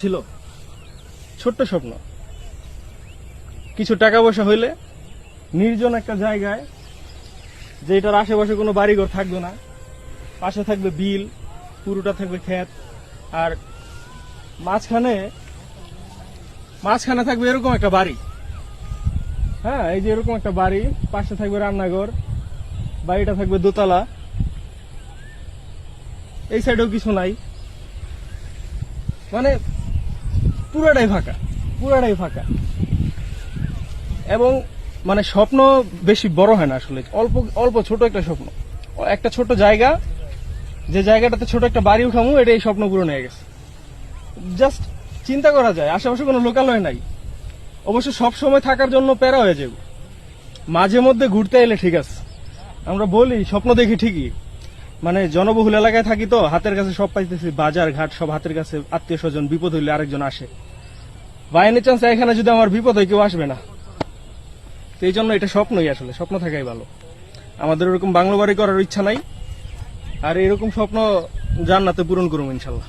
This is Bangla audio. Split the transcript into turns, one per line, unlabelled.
ছিল ছোট্ট স্বপ্ন, কিছু টাকা পয়সা হইলে নির্জন একটা জায়গায়, যে এটার আশেপাশে কোনো বাড়িঘর থাকবে না, পাশে থাকবে বিল, পুরোটা থাকবে ক্ষেত, আর মাঝখানে মাঝখানে থাকবে এরকম একটা বাড়ি। হ্যাঁ, এই যে এরকম একটা বাড়ি, পাশে থাকবে রান্নাঘর, বাড়িটা থাকবে দোতলা, এই সাইডেও কিছু নাই, মানে পুরাটাই ফাঁকা, পুরাটাই ফাঁকা। এবং মানে স্বপ্ন বেশি বড় হয় না আসলে, অল্প অল্প ছোট একটা স্বপ্ন, একটা ছোট জায়গা, যে জায়গাটাতে ছোট একটা বাড়ি উঠামু, এটা এই স্বপ্ন পূরণ হয়ে গেছে। জাস্ট চিন্তা করা যায়, আশেপাশে কোনো লোকালয় নাই, অবশ্য সব সময় থাকার জন্য প্যারা হয়ে যাবে, মাঝে মধ্যে ঘুরতে এলে ঠিক আছে। আমরা বলি স্বপ্ন দেখি ঠিকই, মানে জনবহুল এলাকায় থাকি তো, হাতের কাছে সব পাইতেছি, বাজার ঘাট সব হাতের কাছে, আত্মীয় স্বজন, বিপদ হইলে আরেকজন আসে, বাই এনি চান্স এখানে যদি আমার বিপদ হয় কেউ আসবে না। তো এই জন্য এটা স্বপ্নই, আসলে স্বপ্ন থাকাই ভালো। আমাদের ওরকম বাংলো বাড়ি করার ইচ্ছা নাই, আর এরকম স্বপ্ন জান্নাতে পূরণ করুম ইনশাল্লাহ।